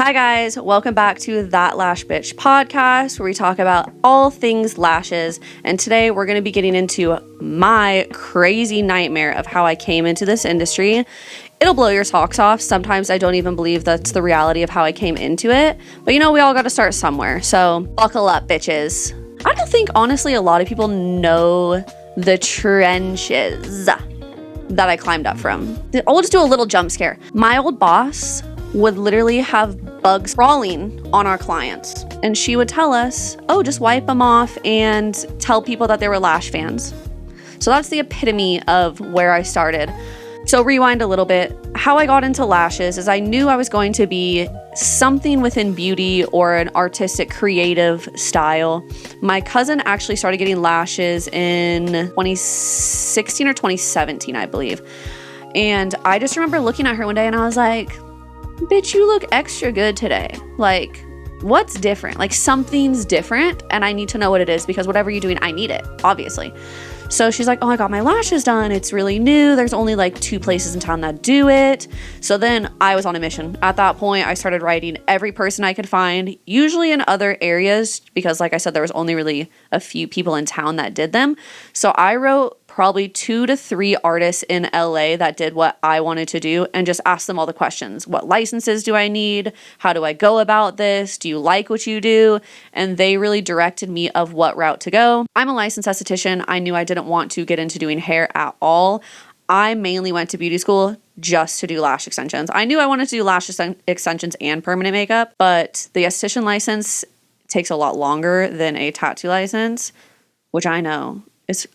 Hi guys, welcome back to That Lash Bitch podcast, where we talk about all things lashes. And today we're going to be getting into my crazy nightmare of how I came into this industry. It'll blow your socks off. Sometimes I don't even believe that's the reality of how I came into it. But you know, we all got to start somewhere. So buckle up, bitches. I don't think, honestly, a lot of people know the trenches that I climbed up from. I'll just do a little jump scare. My old boss would literally have bugs crawling on our clients. And she would tell us, oh, just wipe them off and tell people that they were lash fans. So that's the epitome of where I started. So rewind a little bit. How I got into lashes is I knew I was going to be something within beauty or an artistic creative style. My cousin actually started getting lashes in 2016 or 2017, I believe. And I just remember looking at her one day and I was like, bitch, you look extra good today. Like, what's different? Like, something's different and I need to know what it is because whatever you're doing, I need it, obviously. So she's like, oh, I got my lashes done. It's really new. There's only like 2 places in town that do it. So then I was on a mission. At that point, I started writing every person I could find, usually in other areas, because like I said, there was only really a few people in town that did them. So I wrote probably 2 to 3 artists in LA that did what I wanted to do and just asked them all the questions. What licenses do I need? How do I go about this? Do you like what you do? And they really directed me of what route to go. I'm a licensed esthetician. I knew I didn't want to get into doing hair at all. I mainly went to beauty school just to do lash extensions. I knew I wanted to do lash extensions and permanent makeup, but the esthetician license takes a lot longer than a tattoo license, which I know is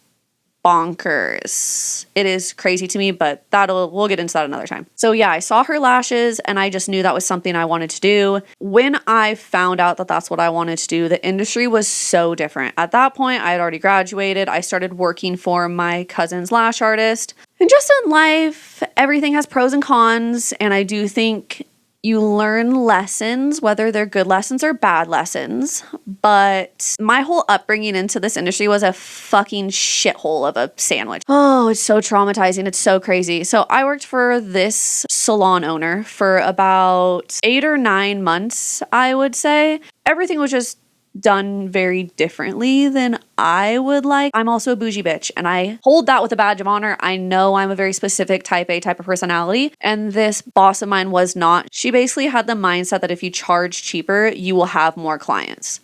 bonkers. It is crazy to me, but we'll get into that another time. So yeah, I saw her lashes and I just knew that was something I wanted to do. When I found out that that's what I wanted to do, the industry was so different. At that point, I had already graduated. I started working for my cousin's lash artist. And just in life, everything has pros and cons, and I do think you learn lessons, whether they're good lessons or bad lessons. But my whole upbringing into this industry was a fucking shithole of a sandwich. Oh, it's so traumatizing. It's so crazy. So I worked for this salon owner for about 8 or 9 months, I would say. Everything was just done very differently than I would like. I'm also a bougie bitch and I hold that with a badge of honor. I know I'm a very specific type A type of personality, and this boss of mine was not. She basically had the mindset that if you charge cheaper, you will have more clients,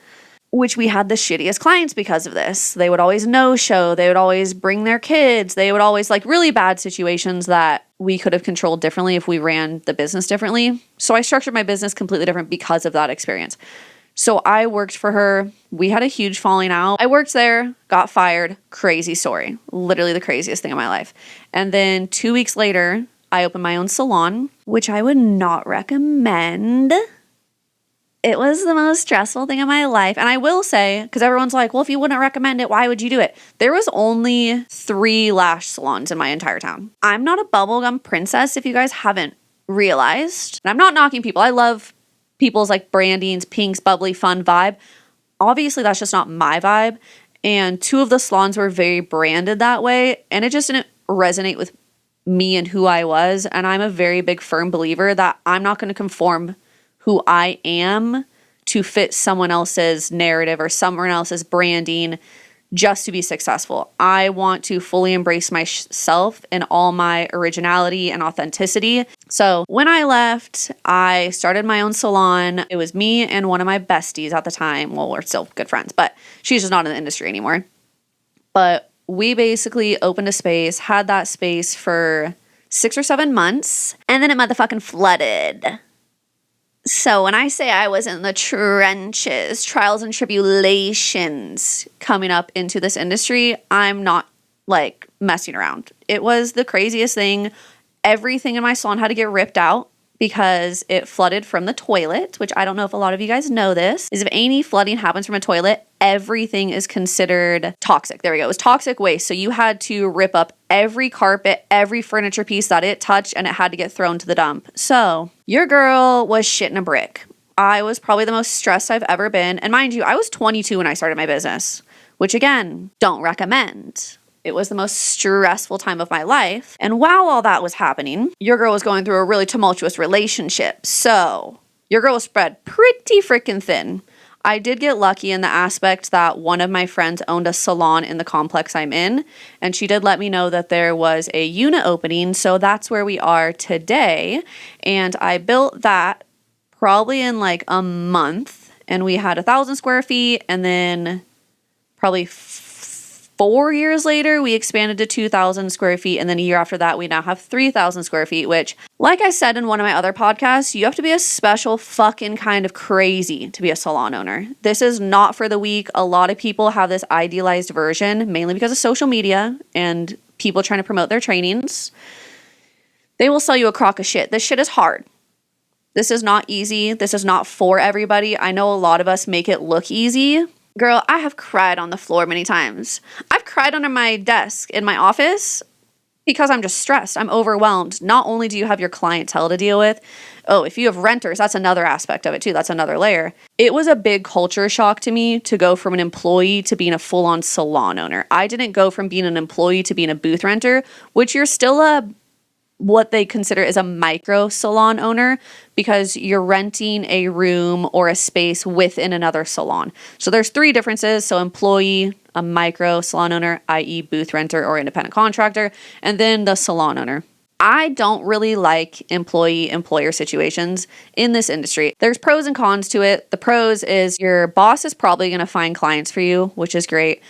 which we had the shittiest clients because of this. They would always no-show. They would always bring their kids. They would always like really bad situations that we could have controlled differently if we ran the business differently. So I structured my business completely different because of that experience. So I worked for her. We had a huge falling out. I worked there, got fired. Crazy story. Literally the craziest thing in my life. And then 2 weeks later, I opened my own salon, which I would not recommend. It was the most stressful thing in my life. And I will say, because everyone's like, well, if you wouldn't recommend it, why would you do it? There was only 3 lash salons in my entire town. I'm not a bubblegum princess, if you guys haven't realized. And I'm not knocking people. I love people's like brandings, pinks, bubbly, fun vibe. Obviously, that's just not my vibe. And 2 of the salons were very branded that way. And it just didn't resonate with me and who I was. And I'm a very big firm believer that I'm not going to conform who I am to fit someone else's narrative or someone else's branding just to be successful. I want to fully embrace myself and all my originality and authenticity. So when I left, I started my own salon. It was me and one of my besties at the time. Well, we're still good friends, but she's just not in the industry anymore. But we basically opened a space, had that space for 6 or 7 months, and then it motherfucking flooded. So when I say I was in the trenches, trials and tribulations coming up into this industry, I'm not like messing around. It was the craziest thing. Everything in my salon had to get ripped out because it flooded from the toilet, which I don't know if a lot of you guys know this, is if any flooding happens from a toilet, everything is considered toxic. There we go. It was toxic waste. So you had to rip up every carpet, every furniture piece that it touched, and it had to get thrown to the dump. So your girl was shitting a brick. I was probably the most stressed I've ever been. And mind you, I was 22 when I started my business, which again, don't recommend. It was the most stressful time of my life. And while all that was happening, your girl was going through a really tumultuous relationship. So your girl was spread pretty freaking thin. I did get lucky in the aspect that one of my friends owned a salon in the complex I'm in, and she did let me know that there was a unit opening, so that's where we are today. And I built that probably in like a month, and we had 1,000 square feet, and then probably 4 years later, we expanded to 2,000 square feet. And then a year after that, we now have 3,000 square feet, which, like I said in one of my other podcasts, you have to be a special fucking kind of crazy to be a salon owner. This is not for the weak. A lot of people have this idealized version, mainly because of social media and people trying to promote their trainings. They will sell you a crock of shit. This shit is hard. This is not easy. This is not for everybody. I know a lot of us make it look easy. Girl, I have cried on the floor many times. I've cried under my desk in my office because I'm just stressed. I'm overwhelmed. Not only do you have your clientele to deal with, if you have renters, that's another aspect of it too. That's another layer. It was a big culture shock to me to go from an employee to being a full-on salon owner. I didn't go from being an employee to being a booth renter, which you're still what they consider is a micro salon owner because you're renting a room or a space within another salon. So there's 3 differences. So employee, a micro salon owner, i.e. booth renter or independent contractor, and then the salon owner. I don't really like employee-employer situations in this industry. There's pros and cons to it. The pros is your boss is probably going to find clients for you, which is great.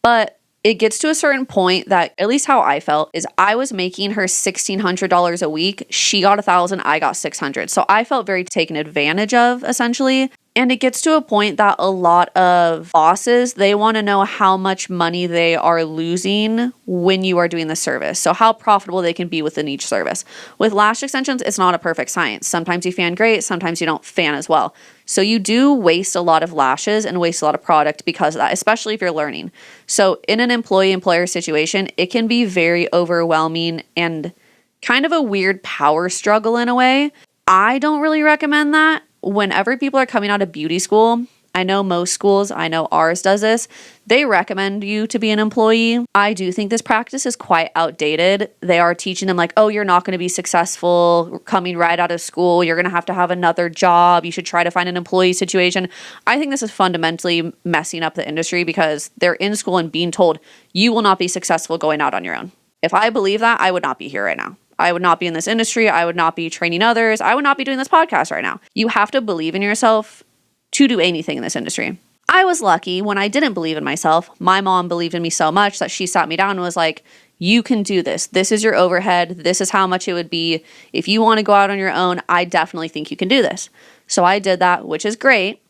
But it gets to a certain point that, at least how I felt, is I was making her $1,600 a week. She got $1,000, I got $600. So I felt very taken advantage of, essentially. And it gets to a point that a lot of bosses, they want to know how much money they are losing when you are doing the service. So how profitable they can be within each service. With lash extensions, it's not a perfect science. Sometimes you fan great, sometimes you don't fan as well. So you do waste a lot of lashes and waste a lot of product because of that, especially if you're learning. So in an employee-employer situation, it can be very overwhelming and kind of a weird power struggle in a way. I don't really recommend that. Whenever people are coming out of beauty school, I know most schools, I know ours does this, they recommend you to be an employee. I do think this practice is quite outdated. They are teaching them like, oh, you're not going to be successful coming right out of school. You're going to have another job. You should try to find an employee situation. I think this is fundamentally messing up the industry because they're in school and being told you will not be successful going out on your own. If I believe that, I would not be here right now. I would not be in this industry. I would not be training others. I would not be doing this podcast right now. You have to believe in yourself to do anything in this industry. I was lucky when I didn't believe in myself. My mom believed in me so much that she sat me down and was like, you can do this. This is your overhead. This is how much it would be. If you want to go out on your own, I definitely think you can do this. So I did that, which is great.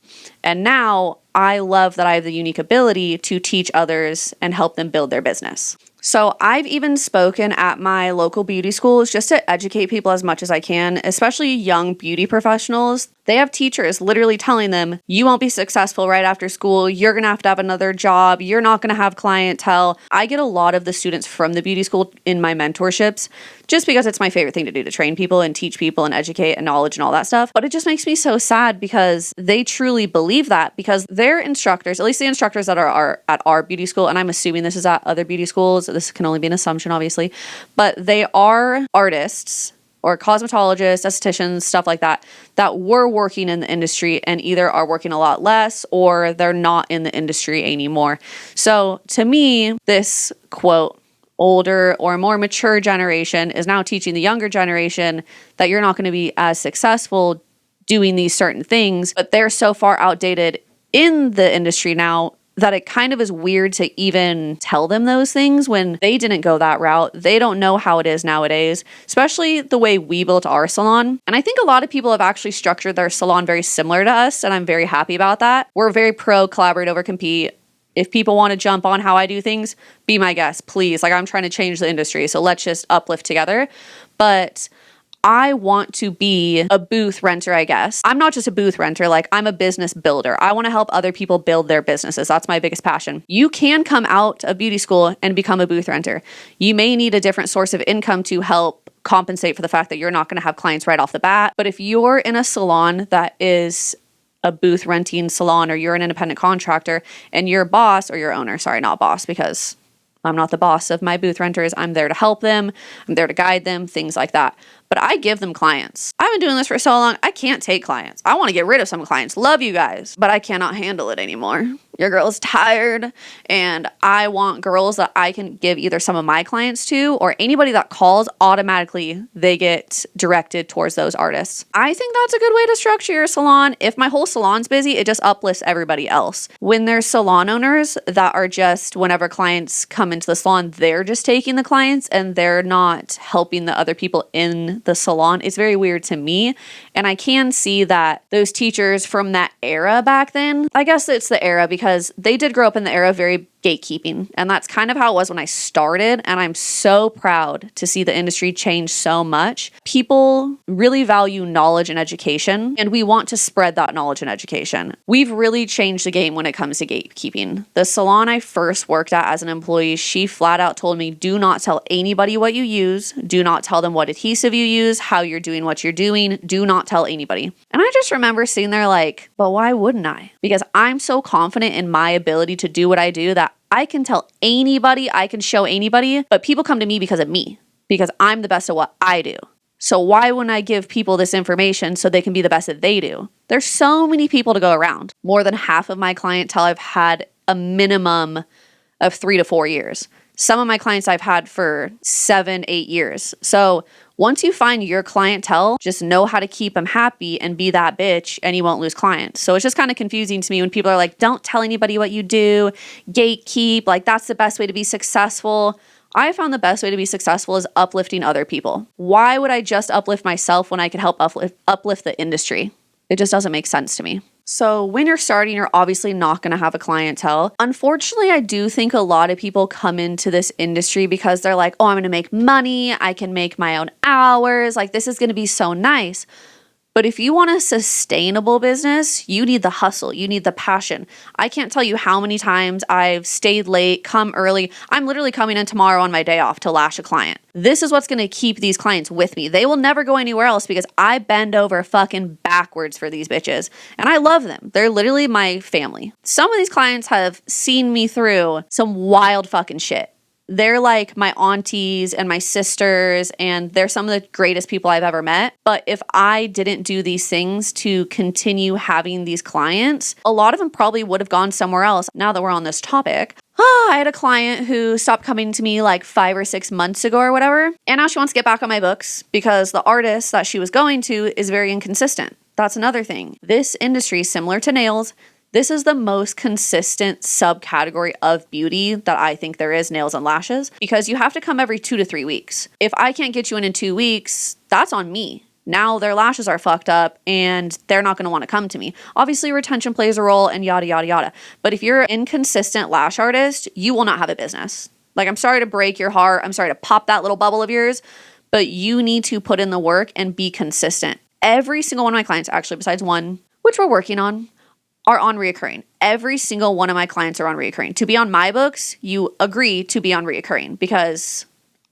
And now I love that I have the unique ability to teach others and help them build their business. So I've even spoken at my local beauty schools just to educate people as much as I can, especially young beauty professionals. They have teachers literally telling them, you won't be successful right after school. You're going to have another job. You're not going to have clientele. I get a lot of the students from the beauty school in my mentorships just because it's my favorite thing to do, to train people and teach people and educate and knowledge and all that stuff. But it just makes me so sad because they truly believe that because their instructors, at least the instructors that are at our beauty school, and I'm assuming this is at other beauty schools, this can only be an assumption obviously, but they are artists or cosmetologists, estheticians, stuff like that, that were working in the industry and either are working a lot less or they're not in the industry anymore. So to me, this quote, older or more mature generation is now teaching the younger generation that you're not going to be as successful doing these certain things, but they're so far outdated in the industry now that it kind of is weird to even tell them those things when they didn't go that route. They don't know how it is nowadays, especially the way we built our salon. And I think a lot of people have actually structured their salon very similar to us, and I'm very happy about that. We're very pro collaborate over compete. If people want to jump on how I do things, be my guest, please. Like, I'm trying to change the industry, so let's just uplift together. But I want to be a booth renter, I guess. I'm not just a booth renter, like I'm a business builder. I want to help other people build their businesses. That's my biggest passion. You can come out of beauty school and become a booth renter. You may need a different source of income to help compensate for the fact that you're not going to have clients right off the bat. But if you're in a salon that is a booth renting salon or you're an independent contractor and your boss or your owner, sorry, not boss, because I'm not the boss of my booth renters. I'm there to help them. I'm there to guide them, things like that. but I give them clients. I've been doing this for so long, I can't take clients. I want to get rid of some clients. Love you guys, but I cannot handle it anymore. Your girl is tired, and I want girls that I can give either some of my clients to, or anybody that calls, automatically they get directed towards those artists. I think that's a good way to structure your salon. If my whole salon's busy, it just uplifts everybody else. When there's salon owners that are just, whenever clients come into the salon, they're just taking the clients and they're not helping the other people in the salon, it's very weird to me. And I can see that those teachers from that era back then, I guess it's the era because they did grow up in the era of very gatekeeping. And that's kind of how it was when I started. And I'm so proud to see the industry change so much. People really value knowledge and education, and we want to spread that knowledge and education. We've really changed the game when it comes to gatekeeping. The salon I first worked at as an employee, she flat out told me, do not tell anybody what you use. Do not tell them what adhesive you use, how you're doing what you're doing. Do not tell anybody. And I just remember sitting there like, but why wouldn't I? Because I'm so confident in my ability to do what I do that I can tell anybody, I can show anybody, but people come to me because of me, because I'm the best at what I do. So why wouldn't I give people this information so they can be the best that they do? There's so many people to go around. More than half of my clientele I've had a minimum of 3 to 4 years. Some of my clients I've had for 7, 8 years. So once you find your clientele, just know how to keep them happy and be that bitch, and you won't lose clients. So it's just kind of confusing to me when people are like, don't tell anybody what you do, gatekeep, like that's the best way to be successful. I found the best way to be successful is uplifting other people. Why would I just uplift myself when I could help uplift the industry? It just doesn't make sense to me. So when you're starting, you're obviously not going to have a clientele. Unfortunately, I do think a lot of people come into this industry because they're like, oh, I'm going to make money. I can make my own hours. Like, this is going to be so nice. But if you want a sustainable business, you need the hustle. You need the passion. I can't tell you how many times I've stayed late, come early. I'm literally coming in tomorrow on my day off to lash a client. This is what's going to keep these clients with me. They will never go anywhere else because I bend over fucking backwards for these bitches. And I love them. They're literally my family. Some of these clients have seen me through some wild fucking shit. They're like my aunties and my sisters, and they're some of the greatest people I've ever met. But if I didn't do these things to continue having these clients, a lot of them probably would have gone somewhere else. Now that we're on this topic, I had a client who stopped coming to me like 5 or 6 months ago or whatever, and now she wants to get back on my books because the artist that she was going to is very inconsistent. That's another thing. This industry, similar to nails, this is the most consistent subcategory of beauty that I think there is, nails and lashes, because you have to come every 2 to 3 weeks. If I can't get you in 2 weeks, that's on me. Now their lashes are fucked up and they're not going to want to come to me. Obviously, retention plays a role and yada, yada, yada. But if you're an inconsistent lash artist, you will not have a business. Like, I'm sorry to break your heart. I'm sorry to pop that little bubble of yours, but you need to put in the work and be consistent. Every single one of my clients, actually, besides one, which we're working on, are on reoccurring. Every single one of my clients are on reoccurring. To be on my books, you agree to be on reoccurring because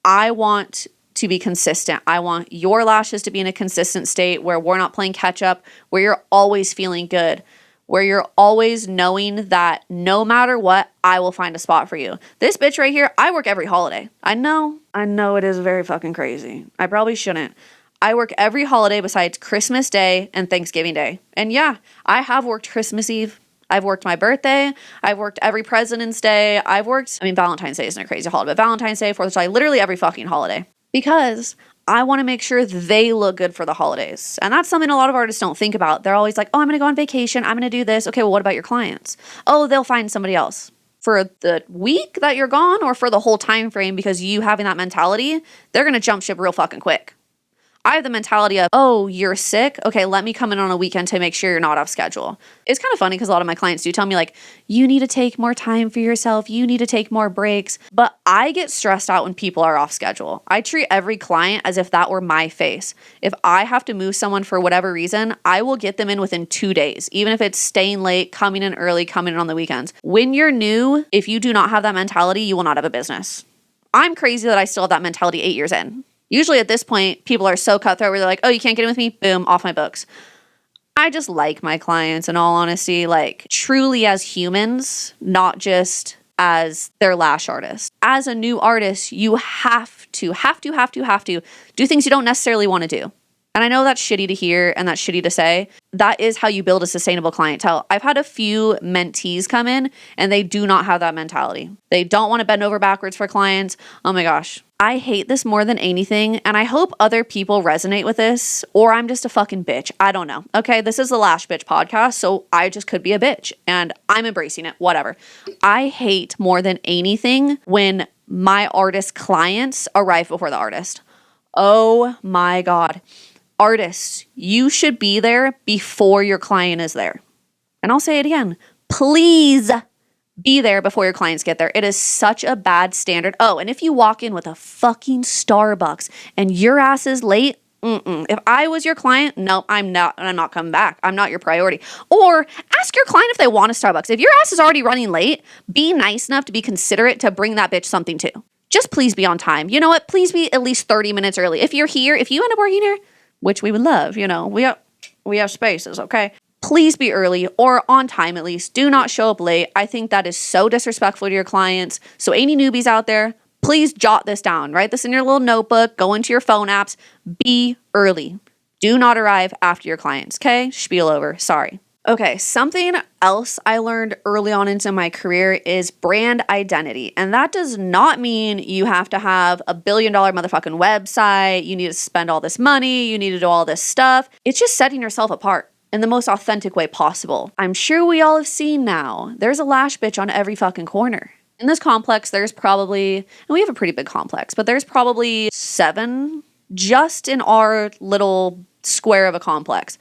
I want to be consistent. I want your lashes to be in a consistent state where we're not playing catch up, where you're always feeling good, where you're always knowing that no matter what, I will find a spot for you. This bitch right here, I work every holiday. I know it is very fucking crazy. I probably shouldn't. I work every holiday besides Christmas Day and Thanksgiving Day. And yeah, I have worked Christmas Eve. I've worked my birthday. I've worked every President's Day. Valentine's Day isn't a crazy holiday, but Valentine's Day, 4th of July, literally every fucking holiday. Because I want to make sure they look good for the holidays. And that's something a lot of artists don't think about. They're always like, oh, I'm going to go on vacation. I'm going to do this. Okay, well, what about your clients? Oh, they'll find somebody else. For the week that you're gone or for the whole time frame, because you having that mentality, they're going to jump ship real fucking quick. I have the mentality of, oh, you're sick? Okay, let me come in on a weekend to make sure you're not off schedule. It's kind of funny because a lot of my clients do tell me like, you need to take more time for yourself. You need to take more breaks. But I get stressed out when people are off schedule. I treat every client as if that were my face. If I have to move someone for whatever reason, I will get them in within 2 days, even if it's staying late, coming in early, coming in on the weekends. When you're new, if you do not have that mentality, you will not have a business. I'm crazy that I still have that mentality 8 years in. Usually at this point, people are so cutthroat where they're like, oh, you can't get in with me? Boom, off my books. I just like my clients, in all honesty, like truly as humans, not just as their lash artist. As a new artist, you have to do things you don't necessarily want to do. And I know that's shitty to hear and that's shitty to say. That is how you build a sustainable clientele. I've had a few mentees come in and they do not have that mentality. They don't want to bend over backwards for clients. Oh my gosh. I hate this more than anything. And I hope other people resonate with this, or I'm just a fucking bitch. I don't know. Okay. This is the Lash Bitch podcast. So I just could be a bitch and I'm embracing it. Whatever. I hate more than anything when my artist clients arrive before the artist. Oh my God. Artists, you should be there before your client is there. And I'll say it again. Please be there before your clients get there. It is such a bad standard. Oh, and if you walk in with a fucking Starbucks and your ass is late, if I was your client, no, I'm not coming back. I'm not your priority. Or ask your client if they want a Starbucks. If your ass is already running late, be nice enough to be considerate to bring that bitch something too. Just please be on time. You know what? Please be at least 30 minutes early. If you're here, if you end up working here, which we would love, we have spaces, okay? Please be early or on time at least. Do not show up late. I think that is so disrespectful to your clients. So any newbies out there, please jot this down. Write this in your little notebook. Go into your phone apps. Be early. Do not arrive after your clients, okay? Spiel over. Sorry. Okay, something else I learned early on into my career is brand identity. And that does not mean you have to have $1 billion motherfucking website. You need to spend all this money. You need to do all this stuff. It's just setting yourself apart in the most authentic way possible. I'm sure we all have seen now, there's a lash bitch on every fucking corner. In this complex, there's probably, and we have a pretty big complex, but there's probably 7 just in our little square of a complex.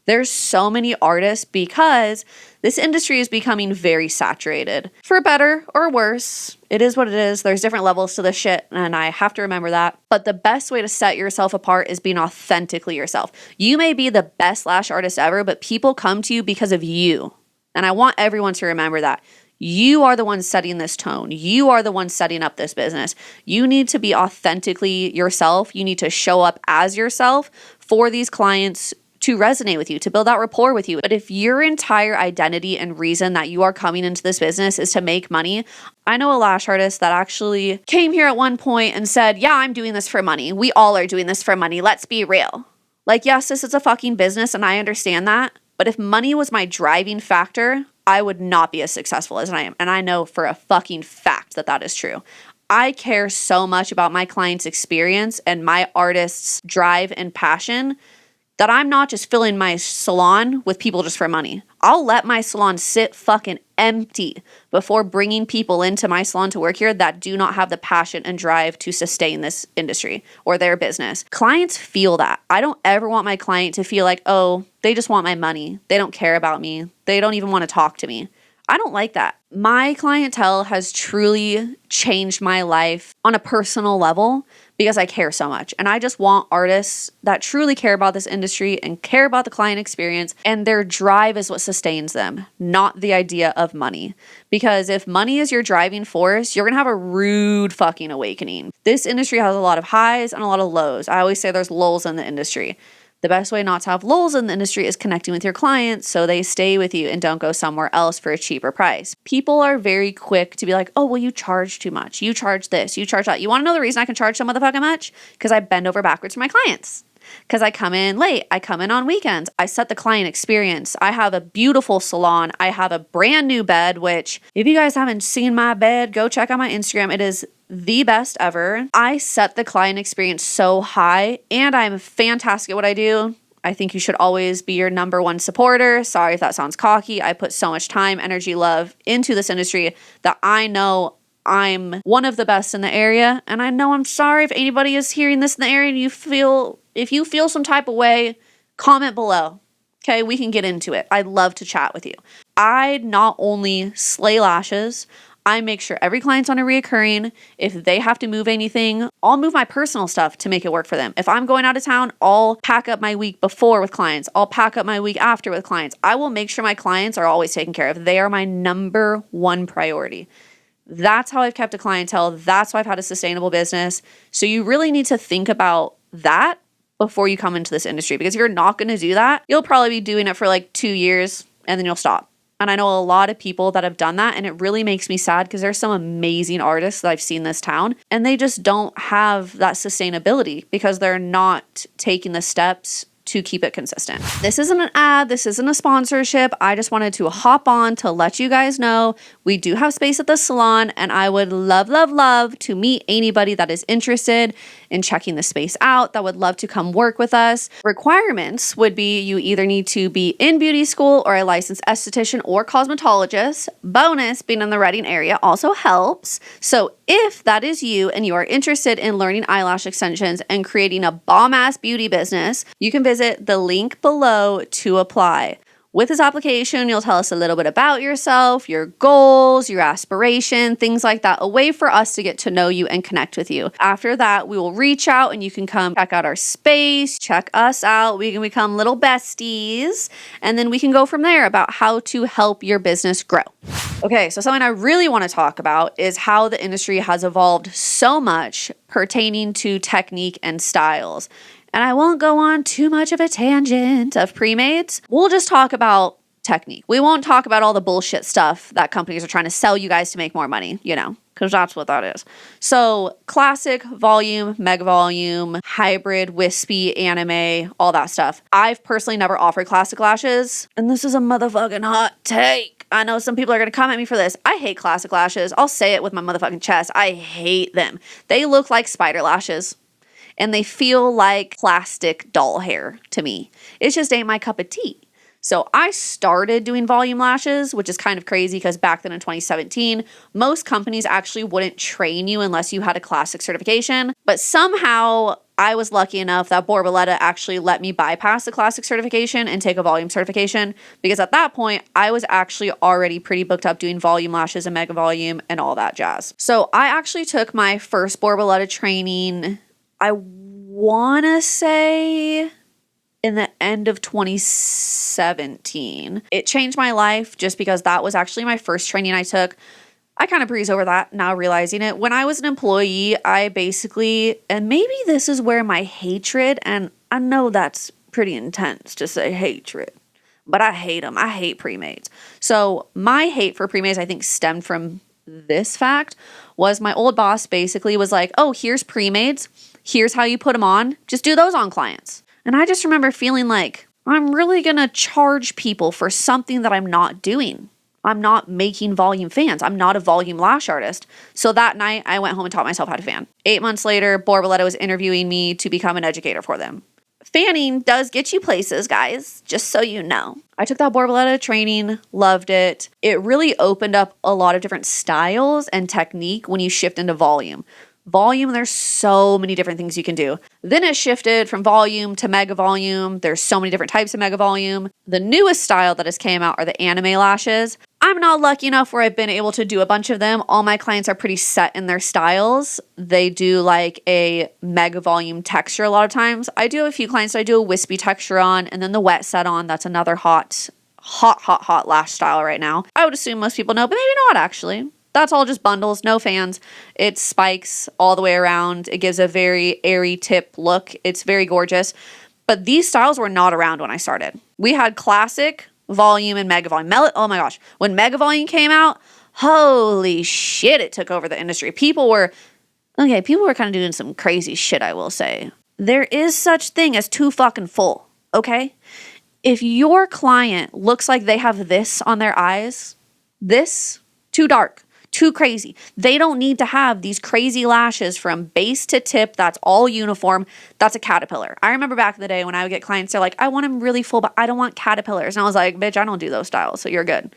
There's so many artists because this industry is becoming very saturated. For better or worse, it is what it is. There's different levels to this shit, and I have to remember that. But the best way to set yourself apart is being authentically yourself. You may be the best lash artist ever, but people come to you because of you. And I want everyone to remember that. You are the one setting this tone. You are the one setting up this business. You need to be authentically yourself. You need to show up as yourself for these clients to resonate with you, to build that rapport with you. But if your entire identity and reason that you are coming into this business is to make money, I know a lash artist that actually came here at one point and said, yeah, I'm doing this for money. We all are doing this for money. Let's be real. Like, yes, this is a fucking business and I understand that. But if money was my driving factor, I would not be as successful as I am. And I know for a fucking fact that that is true. I care so much about my client's experience and my artist's drive and passion that I'm not just filling my salon with people just for money. I'll let my salon sit fucking empty before bringing people into my salon to work here that do not have the passion and drive to sustain this industry or their business. Clients feel that. I don't ever want my client to feel like, oh, they just want my money. They don't care about me. They don't even want to talk to me. I don't like that. My clientele has truly changed my life on a personal level because I care so much. And I just want artists that truly care about this industry and care about the client experience, and their drive is what sustains them, not the idea of money. Because if money is your driving force, you're gonna have a rude fucking awakening. This industry has a lot of highs and a lot of lows. I always say there's lulls in the industry. The best way not to have lulls in the industry is connecting with your clients so they stay with you and don't go somewhere else for a cheaper price. People are very quick to be like, oh, well, you charge too much. You charge this, you charge that. You want to know the reason I can charge so motherfucking much? Because I bend over backwards for my clients. Because I come in late. I come in on weekends. I set the client experience. I have a beautiful salon. I have a brand new bed, which if you guys haven't seen my bed, go check out my Instagram. It is the best ever. I set the client experience so high and I'm fantastic at what I do. I think you should always be your number one supporter. Sorry if that sounds cocky. I put so much time, energy, love into this industry that I know I'm one of the best in the area. And I know I'm sorry if anybody is hearing this in the area and if you feel some type of way, comment below. Okay, we can get into it. I'd love to chat with you. I not only slay lashes, I make sure every client's on a reoccurring. If they have to move anything, I'll move my personal stuff to make it work for them. If I'm going out of town, I'll pack up my week before with clients. I'll pack up my week after with clients. I will make sure my clients are always taken care of. They are my number one priority. That's how I've kept a clientele. That's why I've had a sustainable business. So you really need to think about that before you come into this industry, because if you're not going to do that, you'll probably be doing it for like 2 years and then you'll stop. And I know a lot of people that have done that, and it really makes me sad because there's some amazing artists that I've seen in this town, and they just don't have that sustainability because they're not taking the steps to keep it consistent. This isn't an ad, this isn't a sponsorship. I just wanted to hop on to let you guys know we do have space at the salon, and I would love, love, love to meet anybody that is interested in checking the space out, that would love to come work with us. Requirements would be you either need to be in beauty school or a licensed esthetician or cosmetologist. Bonus, being in the Reading area also helps. So if that is you and you are interested in learning eyelash extensions and creating a bomb-ass beauty business, you can visit the link below to apply. With this application, you'll tell us a little bit about yourself, your goals, your aspiration, things like that, a way for us to get to know you and connect with you. After that, we will reach out and you can come check out our space, check us out. We can become little besties, and then we can go from there about how to help your business grow. Okay, so something I really want to talk about is how the industry has evolved so much pertaining to technique and styles. And I won't go on too much of a tangent of pre-mades. We'll just talk about technique. We won't talk about all the bullshit stuff that companies are trying to sell you guys to make more money, because that's what that is. So classic, volume, mega volume, hybrid, wispy, anime, all that stuff. I've personally never offered classic lashes, and this is a motherfucking hot take. I know some people are going to come at me for this. I hate classic lashes. I'll say it with my motherfucking chest. I hate them. They look like spider lashes. And they feel like plastic doll hair to me. It just ain't my cup of tea. So I started doing volume lashes, which is kind of crazy because back then in 2017, most companies actually wouldn't train you unless you had a classic certification. But somehow I was lucky enough that Borboleta actually let me bypass the classic certification and take a volume certification, because at that point, I was actually already pretty booked up doing volume lashes and mega volume and all that jazz. So I actually took my first Borboleta training, I want to say in the end of 2017. It changed my life just because that was actually my first training I took. I kind of breeze over that now realizing it. When I was an employee, I basically, and maybe this is where my hatred, and I know that's pretty intense to say hatred, but I hate them. I hate pre-mades. So my hate for pre-mades, I think, stemmed from this fact. Was my old boss basically was like, oh, here's pre-mades. Here's how you put them on. Just do those on clients. And I just remember feeling like, I'm really going to charge people for something that I'm not doing. I'm not making volume fans. I'm not a volume lash artist. So that night, I went home and taught myself how to fan. 8 months later, Borboleta was interviewing me to become an educator for them. Fanning does get you places, guys, just so you know. I took that Borboleta training, loved it. It really opened up a lot of different styles and technique when you shift into volume. Volume, there's so many different things you can do. Then it shifted from volume to mega volume. There's so many different types of mega volume. The newest style that has came out are the anime lashes. I'm not lucky enough where I've been able to do a bunch of them. All my clients are pretty set in their styles. They do like a mega volume texture a lot of times. I do have a few clients I do a wispy texture on, and then the wet set on. That's another hot lash style right now. I would assume most people know, but maybe not actually. That's all just bundles, no fans. It spikes all the way around. It gives a very airy tip look. It's very gorgeous. But these styles were not around when I started. We had classic, volume, and mega volume. Oh my gosh. When mega volume came out, holy shit, it took over the industry. People were kind of doing some crazy shit, I will say. There is such thing as too fucking full, okay? If your client looks like they have this on their eyes, this, too dark, too crazy. They don't need to have these crazy lashes from base to tip. That's all uniform. That's a caterpillar. I remember back in the day when I would get clients, they're like, I want them really full, but I don't want caterpillars. And I was like, bitch, I don't do those styles, so you're good.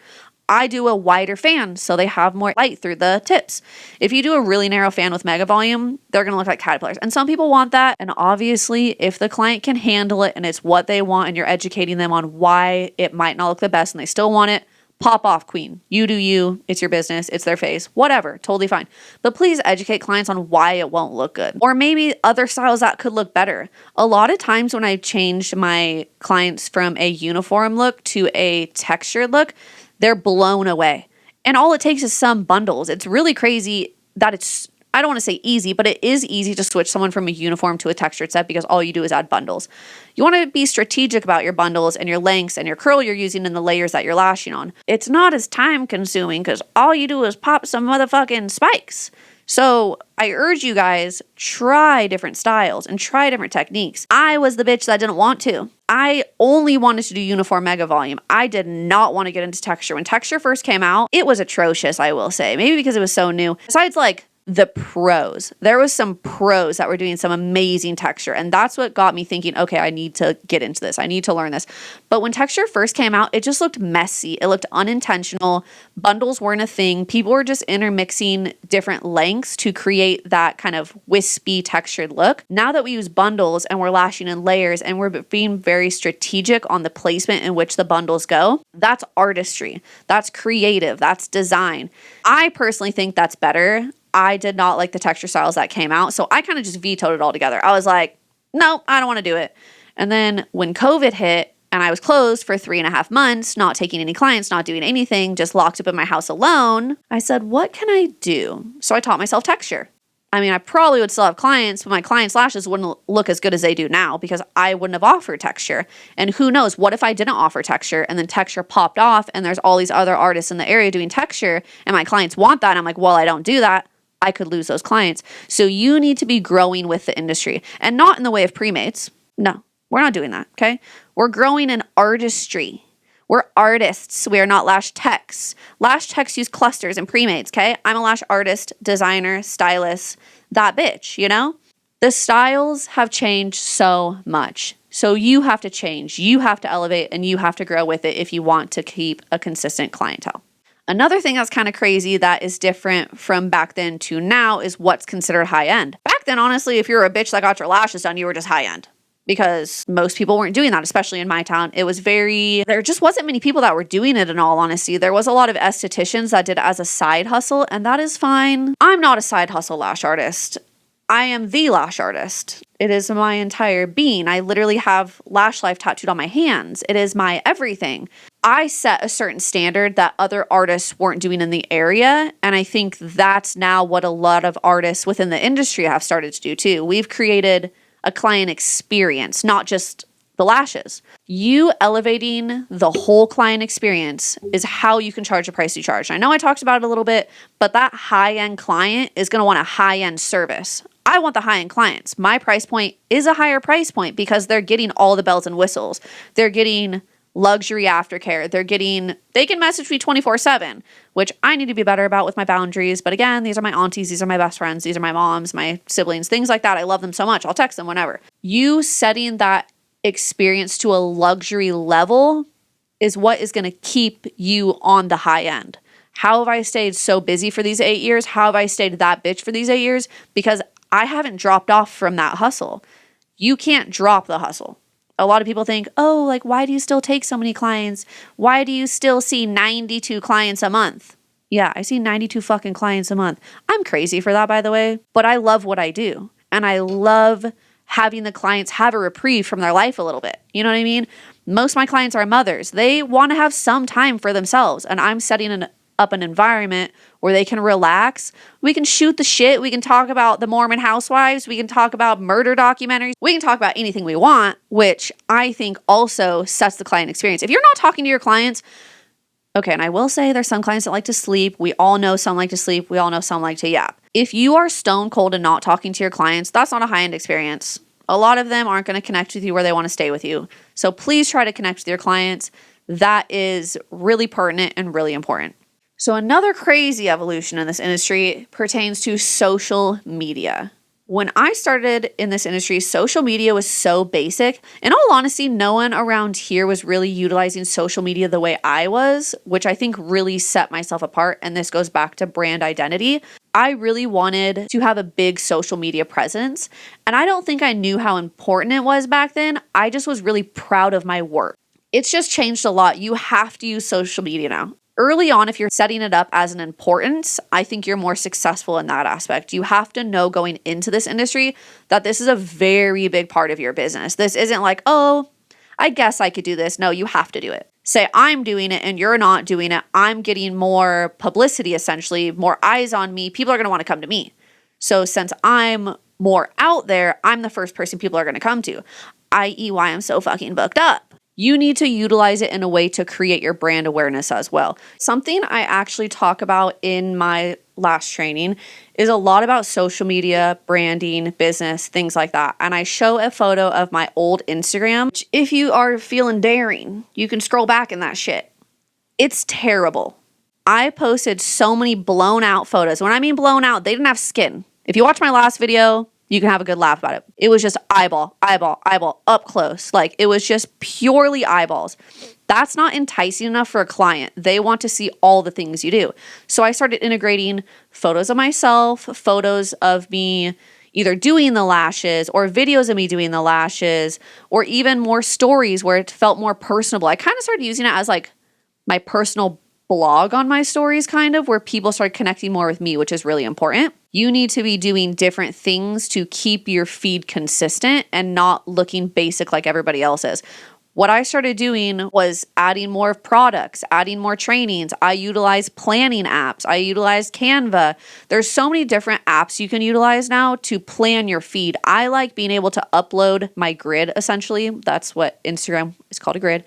I do a wider fan so they have more light through the tips. If you do a really narrow fan with mega volume, they're going to look like caterpillars. And some people want that. And obviously, if the client can handle it and it's what they want and you're educating them on why it might not look the best and they still want it, pop off, queen. You do you. It's your business. It's their face. Whatever. Totally fine. But please educate clients on why it won't look good. Or maybe other styles that could look better. A lot of times when I've changed my clients from a uniform look to a textured look, they're blown away. And all it takes is some bundles. It's really crazy that it's I don't want to say easy, but it is easy to switch someone from a uniform to a textured set because all you do is add bundles. You want to be strategic about your bundles and your lengths and your curl you're using and the layers that you're lashing on. It's not as time consuming because all you do is pop some motherfucking spikes. So I urge you guys, try different styles and try different techniques. I was the bitch that didn't want to. I only wanted to do uniform mega volume. I did not want to get into texture. When texture first came out, it was atrocious, I will say. Maybe because it was so new. Besides like the pros. There was some pros that were doing some amazing texture. And that's what got me thinking, okay, I need to get into this. I need to learn this. But when texture first came out, it just looked messy. It looked unintentional. Bundles weren't a thing. People were just intermixing different lengths to create that kind of wispy textured look. Now that we use bundles and we're lashing in layers and we're being very strategic on the placement in which the bundles go, that's artistry. That's creative. That's design. I personally think that's better. I did not like the texture styles that came out, so I kind of just vetoed it all together. I was like, no, I don't want to do it. And then when COVID hit and I was closed for 3.5 months, not taking any clients, not doing anything, just locked up in my house alone, I said, what can I do? So I taught myself texture. I mean, I probably would still have clients, but my clients' lashes wouldn't look as good as they do now because I wouldn't have offered texture. And who knows, what if I didn't offer texture and then texture popped off and there's all these other artists in the area doing texture and my clients want that and I'm like, well, I don't do that. I could lose those clients. So you need to be growing with the industry and not in the way of pre-mates. No, we're not doing that, okay? We're growing in artistry. We're artists. We are not lash techs. Lash techs use clusters and pre-mates, okay? I'm a lash artist, designer, stylist, that bitch, you know? The styles have changed so much. So you have to change. You have to elevate and you have to grow with it if you want to keep a consistent clientele. Another thing that's kind of crazy that is different from back then to now is what's considered high end. Back then, honestly, if you were a bitch that got your lashes done, you were just high end because most people weren't doing that, especially in my town. There just wasn't many people that were doing it in all honesty. There was a lot of estheticians that did it as a side hustle, and that is fine. I'm not a side hustle lash artist. I am the lash artist. It is my entire being. I literally have Lash Life tattooed on my hands. It is my everything. I set a certain standard that other artists weren't doing in the area, and I think that's now what a lot of artists within the industry have started to do too. We've created a client experience, not just the lashes. You elevating the whole client experience is how you can charge the price you charge. I know I talked about it a little bit, but that high-end client is going to want a high-end service. I want the high-end clients. My price point is a higher price point because they're getting all the bells and whistles. They're getting luxury aftercare. They can message me 24/7, which I need to be better about with my boundaries. But again, these are my aunties, these are my best friends, these are my moms, my siblings, things like that. I love them so much. I'll text them whenever. You setting that experience to a luxury level is what is going to keep you on the high end. How have I stayed so busy for these 8 years? How have I stayed that bitch for these 8 years? Because I haven't dropped off from that hustle. You can't drop the hustle. A lot of people think, oh, like, why do you still take so many clients? Why do you still see 92 clients a month? Yeah, I see 92 fucking clients a month. I'm crazy for that, by the way, but I love what I do. And I love having the clients have a reprieve from their life a little bit. You know what I mean? Most of my clients are mothers. They want to have some time for themselves. And I'm setting up an environment where they can relax. We can shoot the shit. We can talk about the Mormon housewives. We can talk about murder documentaries. We can talk about anything we want, which I think also sets the client experience. If you're not talking to your clients, okay, and I will say there's some clients that like to sleep. We all know some like to sleep. We all know some like to yap. If you are stone cold and not talking to your clients, that's not a high-end experience. A lot of them aren't going to connect with you where they want to stay with you. So please try to connect with your clients. That is really pertinent and really important. So another crazy evolution in this industry pertains to social media. When I started in this industry, social media was so basic. In all honesty, no one around here was really utilizing social media the way I was, which I think really set myself apart. And this goes back to brand identity. I really wanted to have a big social media presence. And I don't think I knew how important it was back then. I just was really proud of my work. It's just changed a lot. You have to use social media now. Early on, if you're setting it up as an importance, I think you're more successful in that aspect. You have to know going into this industry that this is a very big part of your business. This isn't like, oh, I guess I could do this. No, you have to do it. Say I'm doing it and you're not doing it. I'm getting more publicity, essentially, more eyes on me. People are going to want to come to me. So since I'm more out there, I'm the first person people are going to come to, i.e. why I'm so fucking booked up. You need to utilize it in a way to create your brand awareness as well. Something I actually talk about in my lash training is a lot about social media, branding, business, things like that. And I show a photo of my old Instagram. Which, if you are feeling daring, you can scroll back in that shit. It's terrible. I posted so many blown out photos. When I mean blown out, they didn't have skin. If you watch my last video, you can have a good laugh about it. It was just eyeball, eyeball, eyeball, up close. Like, it was just purely eyeballs. That's not enticing enough for a client. They want to see all the things you do. So I started integrating photos of myself, photos of me either doing the lashes or videos of me doing the lashes, or even more stories where it felt more personable. I kind of started using it as like my personal blog on my stories, kind of, where people started connecting more with me, which is really important. You need to be doing different things to keep your feed consistent and not looking basic like everybody else is. What I started doing was adding more products, adding more trainings. I utilize planning apps. I utilize Canva. There's so many different apps you can utilize now to plan your feed. I like being able to upload my grid, essentially. That's what Instagram is called, a grid.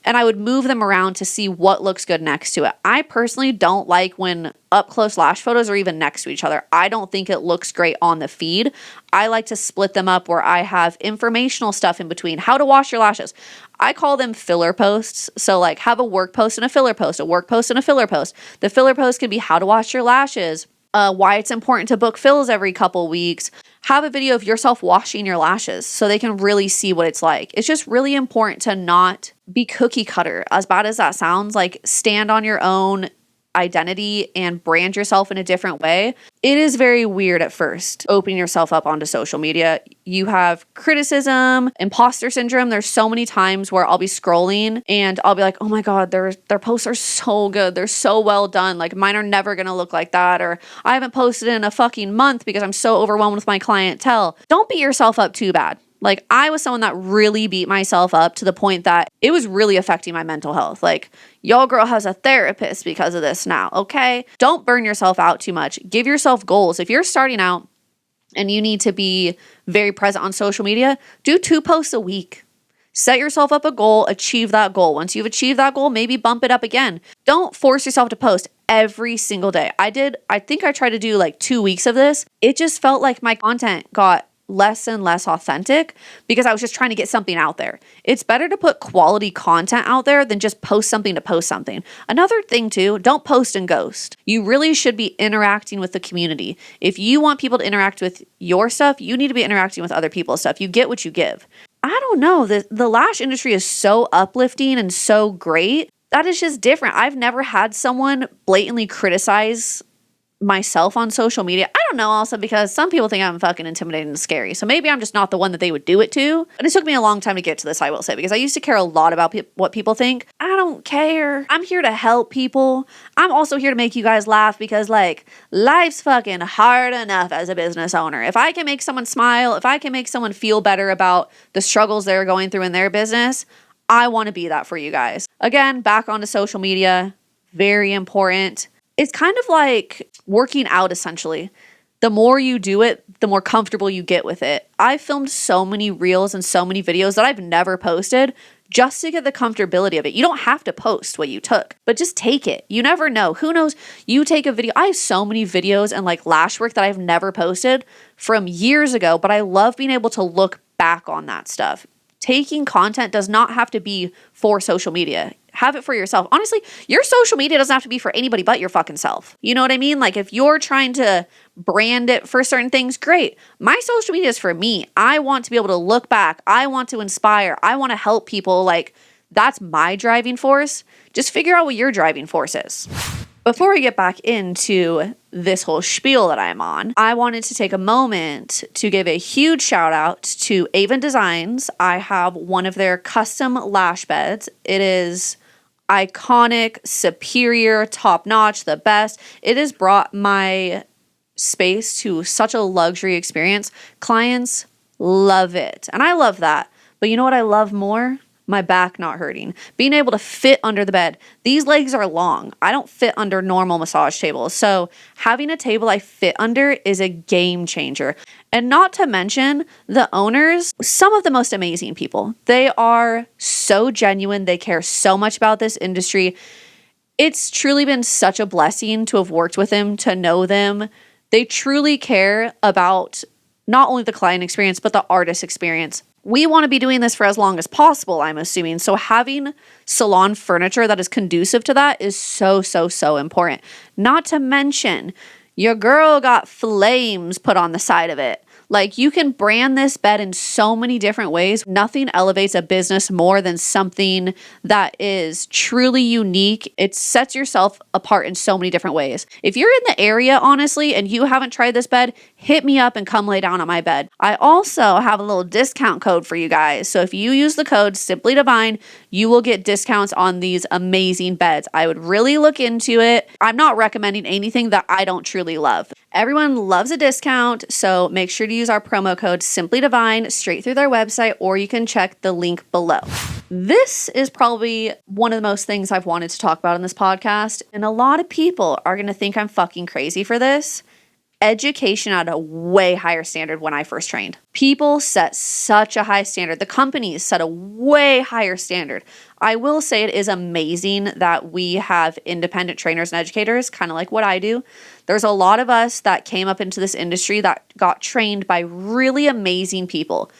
And I would move them around to see what looks good next to it. I personally don't like when up close lash photos are even next to each other. I don't think it looks great on the feed. I like to split them up where I have informational stuff in between. How to wash your lashes. I call them filler posts. So like, have a work post and a filler post, a work post and a filler post. The filler post can be how to wash your lashes, why it's important to book fills every couple weeks. Have a video of yourself washing your lashes so they can really see what it's like. It's just really important to not be cookie cutter. As bad as that sounds, like, stand on your own identity and brand yourself in a different way. It is very weird at first opening yourself up onto social media. You have criticism, imposter syndrome. There's so many times where I'll be scrolling and I'll be like, oh my God, their posts are so good. They're so well done. Like, mine are never going to look like that. Or I haven't posted in a fucking month because I'm so overwhelmed with my clientele. Don't beat yourself up too bad. Like, I was someone that really beat myself up to the point that it was really affecting my mental health. Like, y'all girl has a therapist because of this now, okay? Don't burn yourself out too much. Give yourself goals. If you're starting out and you need to be very present on social media, do 2 posts a week. Set yourself up a goal, achieve that goal. Once you've achieved that goal, maybe bump it up again. Don't force yourself to post every single day. I think I tried to do like 2 weeks of this. It just felt like my content got less and less authentic because I was just trying to get something out there. It's better to put quality content out there than just post something to post something. Another thing too, don't post and ghost. You really should be interacting with the community. If you want people to interact with your stuff, you need to be interacting with other people's stuff. You get what you give. I don't know, the lash industry is so uplifting and so great. That is just different. I've never had someone blatantly criticize myself on social media. I don't know, also because some people think I'm fucking intimidating and scary. So maybe I'm just not the one that they would do it to. And it took me a long time to get to this, I will say, because I used to care a lot about what people think. I don't care. I'm here to help people. I'm also here to make you guys laugh because, like, life's fucking hard enough as a business owner. If I can make someone smile, if I can make someone feel better about the struggles they're going through in their business, I want to be that for you guys. Again, back onto social media. Very important. It's kind of like working out, essentially. The more you do it, the more comfortable you get with it. I filmed so many reels and so many videos that I've never posted just to get the comfortability of it. You don't have to post what you took, but just take it. You never know. Who knows? You take a video. I have so many videos and like lash work that I've never posted from years ago, but I love being able to look back on that stuff. Taking content does not have to be for social media. Have it for yourself. Honestly, your social media doesn't have to be for anybody but your fucking self. You know what I mean? Like, if you're trying to brand it for certain things, great. My social media is for me. I want to be able to look back. I want to inspire. I want to help people. Like, that's my driving force. Just figure out what your driving force is. Before we get back into this whole spiel that I'm on, I wanted to take a moment to give a huge shout out to Avon Designs. I have one of their custom lash beds. It is iconic, superior, top notch, the best. It has brought my space to such a luxury experience. Clients love it. And I love that. But you know what I love more? my back not hurting, being able to fit under the bed. These legs are long. I don't fit under normal massage tables. So having a table I fit under is a game changer. And not to mention the owners, some of the most amazing people. They are so genuine. They care so much about this industry. It's truly been such a blessing to have worked with them, to know them. They truly care about not only the client experience, but the artist experience. We want to be doing this for as long as possible, I'm assuming. So having salon furniture that is conducive to that is so, so, so important. Not to mention, your girl got flames put on the side of it. Like, you can brand this bed in so many different ways. Nothing elevates a business more than something that is truly unique. It sets yourself apart in so many different ways. If you're in the area, honestly, and you haven't tried this bed, hit me up and come lay down on my bed. I also have a little discount code for you guys. So if you use the code Simply Divine, you will get discounts on these amazing beds. I would really look into it. I'm not recommending anything that I don't truly love. Everyone loves a discount, so make sure to use our promo code Simply Divine straight through their website, or you can check the link below. This is probably one of the most things I've wanted to talk about in this podcast, and a lot of people are going to think I'm fucking crazy for this. Education at a way higher standard when I first trained. People set such a high standard. The companies set a way higher standard. I will say it is amazing that we have independent trainers and educators, kind of like what I do. There's a lot of us that came up into this industry that got trained by really amazing people.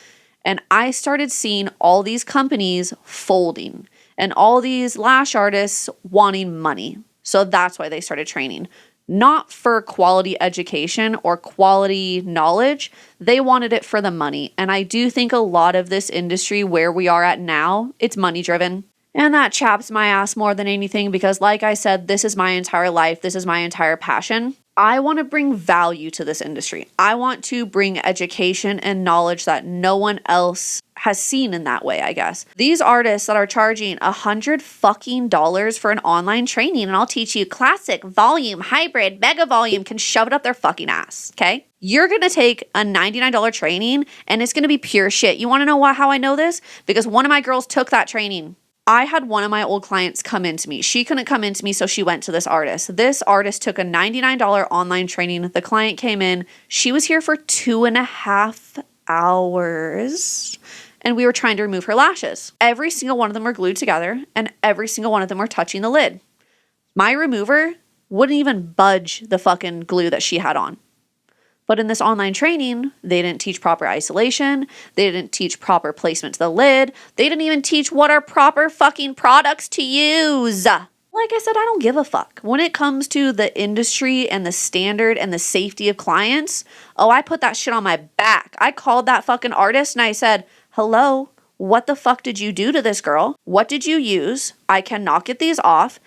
And I started seeing all these companies folding and all these lash artists wanting money. So that's why they started training. Not for quality education or quality knowledge. They wanted it for the money. And I do think a lot of this industry where we are at now, it's money driven. And that chaps my ass more than anything because, like I said, this is my entire life. This is my entire passion. I want to bring value to this industry. I want to bring education and knowledge that no one else has seen in that way, I guess. These artists that are charging $100 for an online training, and I'll teach you classic, volume, hybrid, mega volume, can shove it up their fucking ass, okay? You're going to take a $99 training and it's going to be pure shit. You want to know how I know this? Because one of my girls took that training. I had one of my old clients come into me. She couldn't come into me, so she went to this artist. This artist took a $99 online training. The client came in. She was here for 2.5 hours, and we were trying to remove her lashes. Every single one of them were glued together, and every single one of them were touching the lid. My remover wouldn't even budge the fucking glue that she had on. But in this online training, they didn't teach proper isolation. They didn't teach proper placement to the lid. They didn't even teach what are proper fucking products to use. Like I said, I don't give a fuck. When it comes to the industry and the standard and the safety of clients, I put that shit on my back. I called that fucking artist and I said, hello, what the fuck did you do to this girl? What did you use? I cannot get these off.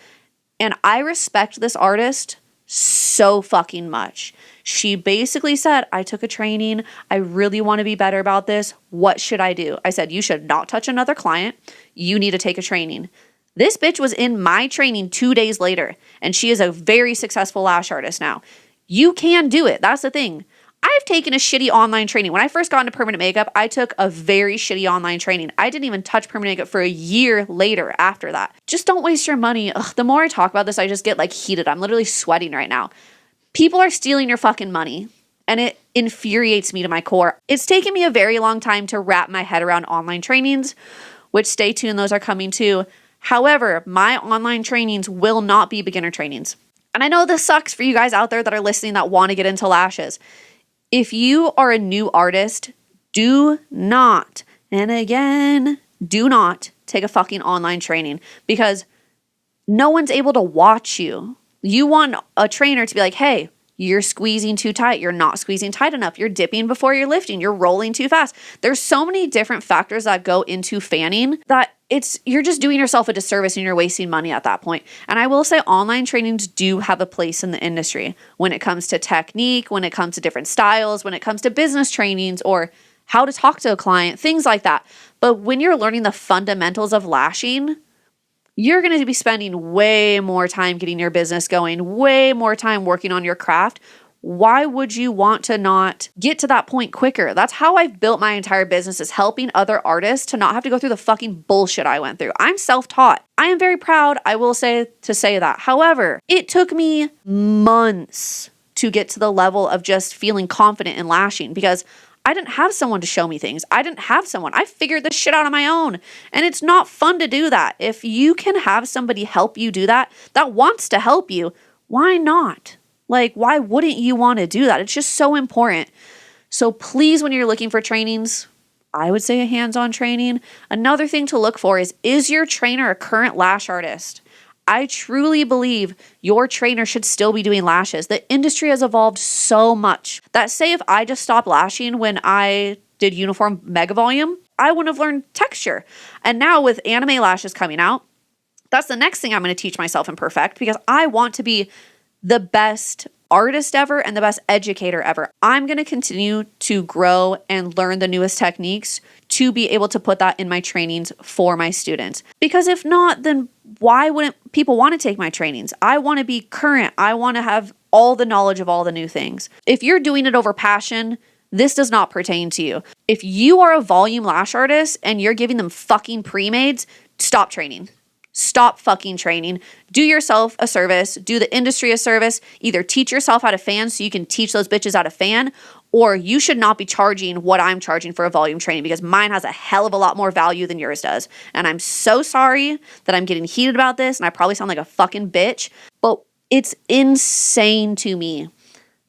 And I respect this artist so fucking much. She basically said, I took a training. I really want to be better about this. What should I do? I said, you should not touch another client. You need to take a training. This bitch was in my training 2 days later, and she is a very successful lash artist now. You can do it. That's the thing. I've taken a shitty online training. When I first got into permanent makeup, I took a very shitty online training. I didn't even touch permanent makeup for a year later after that. Just don't waste your money. The more I talk about this, I just get heated. I'm literally sweating right now. People are stealing your fucking money, and it infuriates me to my core. It's taken me a very long time to wrap my head around online trainings, which stay tuned, those are coming too. However, my online trainings will not be beginner trainings. And I know this sucks for you guys out there that are listening that want to get into lashes. If you are a new artist, do not, and again, do not take a fucking online training because no one's able to watch you. You want a trainer to be like, hey, you're squeezing too tight. You're not squeezing tight enough. You're dipping before you're lifting. You're rolling too fast. There's so many different factors that go into fanning that you're just doing yourself a disservice and you're wasting money at that point. And I will say online trainings do have a place in the industry when it comes to technique, when it comes to different styles, when it comes to business trainings or how to talk to a client, things like that. But when you're learning the fundamentals of lashing, you're going to be spending way more time getting your business going, way more time working on your craft, Why would you want to not get to that point quicker? That's how I've built my entire business, is helping other artists to not have to go through the fucking bullshit I went through. I'm self-taught. I am very proud, I will say that. However, it took me months to get to the level of just feeling confident in lashing because I didn't have someone to show me things. I didn't have someone. I figured this shit out on my own. And it's not fun to do that. If you can have somebody help you do that wants to help you, why not? Like, why wouldn't you want to do that? It's just so important. So please, when you're looking for trainings, I would say a hands-on training. Another thing to look for is your trainer a current lash artist? I truly believe your trainer should still be doing lashes. The industry has evolved so much that, say if I just stopped lashing when I did uniform mega volume, I wouldn't have learned texture. And now with anime lashes coming out, that's the next thing I'm going to teach myself and perfect because I want to be the best artist ever and the best educator ever. I'm going to continue to grow and learn the newest techniques to be able to put that in my trainings for my students. Because if not, then why wouldn't people want to take my trainings? I want to be current. I want to have all the knowledge of all the new things. If you're doing it over passion, this does not pertain to you. If you are a volume lash artist and you're giving them fucking pre-mades, stop training. Stop fucking training. Do yourself a service. Do the industry a service. Either teach yourself how to fan so you can teach those bitches how to fan, or you should not be charging what I'm charging for a volume training because mine has a hell of a lot more value than yours does. And I'm so sorry that I'm getting heated about this and I probably sound like a fucking bitch, but it's insane to me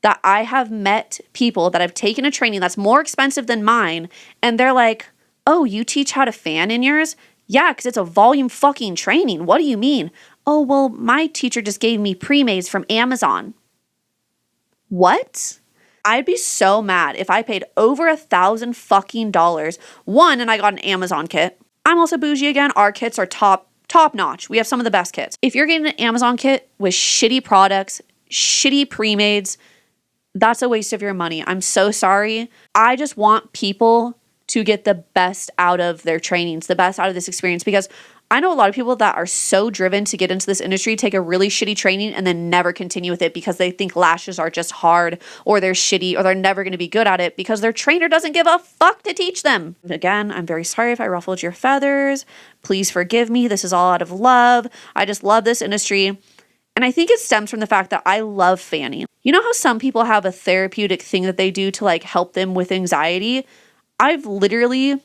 that I have met people that have taken a training that's more expensive than mine and they're like, oh, you teach how to fan in yours? Yeah, because it's a volume fucking training. What do you mean? Oh, well, my teacher just gave me pre-mades from Amazon. What? I'd be so mad if I paid over $1,000 fucking dollars. One, and I got an Amazon kit. I'm also bougie again. Our kits are top notch. We have some of the best kits. If you're getting an Amazon kit with shitty products, shitty pre-mades, that's a waste of your money. I'm so sorry. I just want people to get the best out of their trainings, the best out of this experience, because I know a lot of people that are so driven to get into this industry, take a really shitty training and then never continue with it because they think lashes are just hard or they're shitty or they're never going to be good at it because their trainer doesn't give a fuck to teach them. Again, I'm very sorry if I ruffled your feathers. Please forgive me. This is all out of love. I just love this industry. And I think it stems from the fact that I love fanning. You know how some people have a therapeutic thing that they do to like help them with anxiety? I've literally,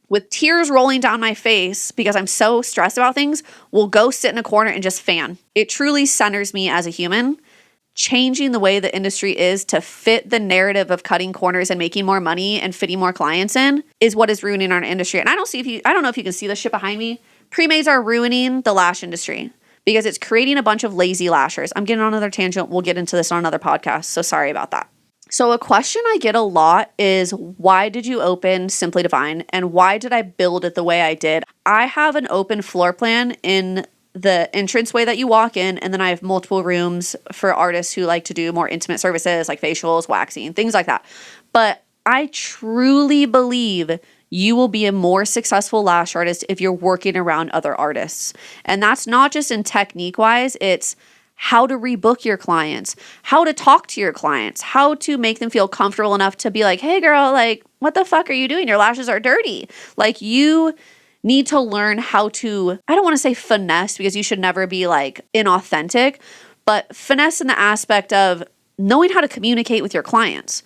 with tears rolling down my face because I'm so stressed about things, will go sit in a corner and just fan. It truly centers me as a human. Changing the way the industry is to fit the narrative of cutting corners and making more money and fitting more clients in is what is ruining our industry. And I don't know if you can see this shit behind me. Pre-mades are ruining the lash industry because it's creating a bunch of lazy lashers. I'm getting on another tangent. We'll get into this on another podcast. So sorry about that. So a question I get a lot is, why did you open Simply Divine and why did I build it the way I did? I have an open floor plan in the entranceway that you walk in, and then I have multiple rooms for artists who like to do more intimate services like facials, waxing, things like that. But I truly believe you will be a more successful lash artist if you're working around other artists. And that's not just in technique wise, it's how to rebook your clients, how to talk to your clients, how to make them feel comfortable enough to be like, hey girl, like, what the fuck are you doing? Your lashes are dirty. Like, you need to learn how to, I don't want to say finesse because you should never be like inauthentic, but finesse in the aspect of knowing how to communicate with your clients.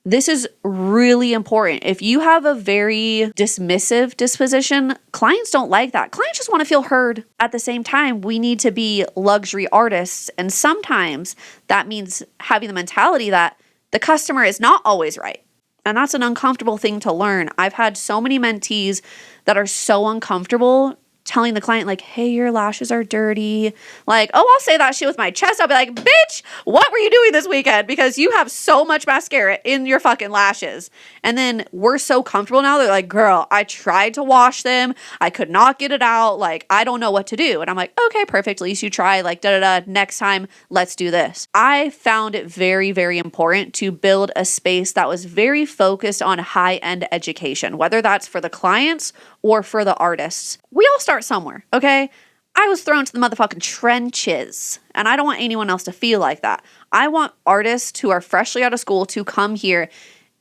This is really important. If you have a very dismissive disposition, clients don't like that. Clients just want to feel heard. At the same time, we need to be luxury artists. And sometimes that means having the mentality that the customer is not always right. And that's an uncomfortable thing to learn. I've had so many mentees that are so uncomfortable telling the client like, hey, your lashes are dirty. Like, oh, I'll say that shit with my chest. I'll be like, bitch, what were you doing this weekend? Because you have so much mascara in your fucking lashes. And then we're so comfortable now. They're like, girl, I tried to wash them. I could not get it out. Like, I don't know what to do. And I'm like, okay, perfect. At least you try. Like, da-da-da. Next time, let's do this. I found it very, very important to build a space that was very focused on high-end education, whether that's for the clients or for the artists. We all start somewhere, okay? I was thrown to the motherfucking trenches, and I don't want anyone else to feel like that. I want artists who are freshly out of school to come here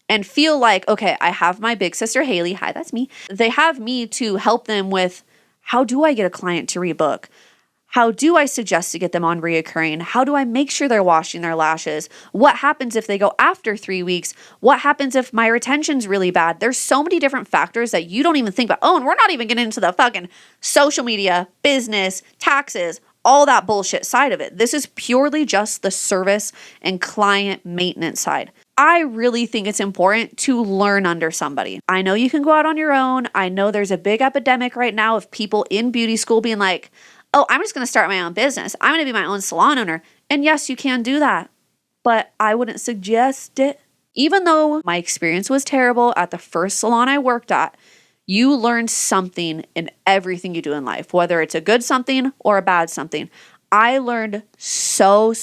and feel like, okay, I have my big sister Hailey. Hi, that's me. They have me to help them with, how do I get a client to rebook? How do I suggest to get them on reoccurring? How do I make sure they're washing their lashes? What happens if they go after 3 weeks? What happens if my retention's really bad? There's so many different factors that you don't even think about. Oh, and we're not even getting into the fucking social media, business, taxes, all that bullshit side of it. This is purely just the service and client maintenance side. I really think it's important to learn under somebody. I know you can go out on your own. I know there's a big epidemic right now of people in beauty school being like, oh, I'm just going to start my own business. I'm going to be my own salon owner. And yes, you can do that, but I wouldn't suggest it. Even though my experience was terrible at the first salon I worked at, you learn something in everything you do in life, whether it's a good something or a bad something. I learned so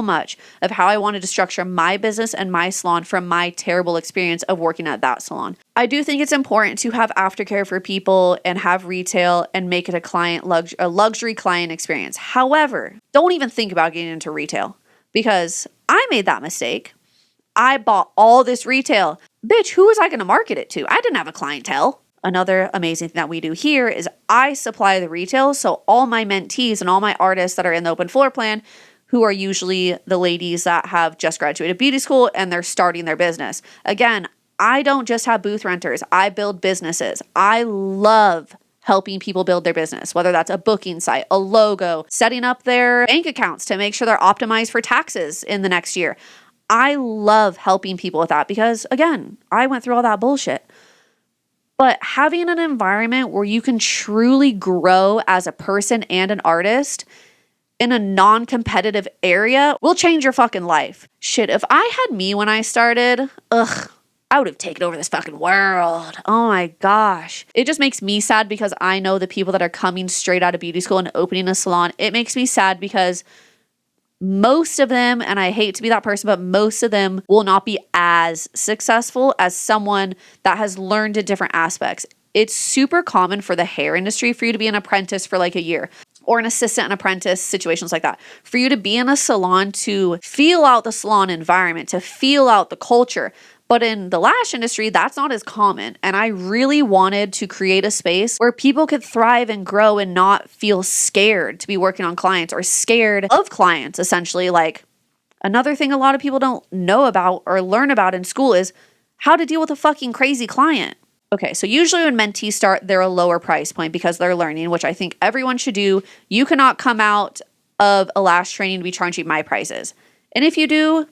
much of how I wanted to structure my business and my salon from my terrible experience of working at that salon. I do think it's important to have aftercare for people and have retail and make it a luxury client experience. However, don't even think about getting into retail, because I made that mistake. I bought all this retail. Bitch, who was I going to market it to? I didn't have a clientele. Another amazing thing that we do here is I supply the retail. So all my mentees and all my artists that are in the open floor plan, who are usually the ladies that have just graduated beauty school and they're starting their business. Again, I don't just have booth renters. I build businesses. I love helping people build their business, whether that's a booking site, a logo, setting up their bank accounts to make sure they're optimized for taxes in the next year. I love helping people with that because, again, I went through all that bullshit. But having an environment where you can truly grow as a person and an artist in a non-competitive area will change your fucking life. Shit, if I had me when I started, I would have taken over this fucking world. Oh my gosh. It just makes me sad because I know the people that are coming straight out of beauty school and opening a salon. It makes me sad because most of them, and I hate to be that person, but most of them will not be as successful as someone that has learned in different aspects. It's super common for the hair industry for you to be an apprentice for like a year, or an assistant and apprentice, situations like that. For you to be in a salon, to feel out the salon environment, to feel out the culture. But in the lash industry, that's not as common. And I really wanted to create a space where people could thrive and grow and not feel scared to be working on clients or scared of clients, essentially. Like, another thing a lot of people don't know about or learn about in school is how to deal with a fucking crazy client. Okay, so usually when mentees start, they're a lower price point because they're learning, which I think everyone should do. You cannot come out of a lash training to be charging my prices. And if you do,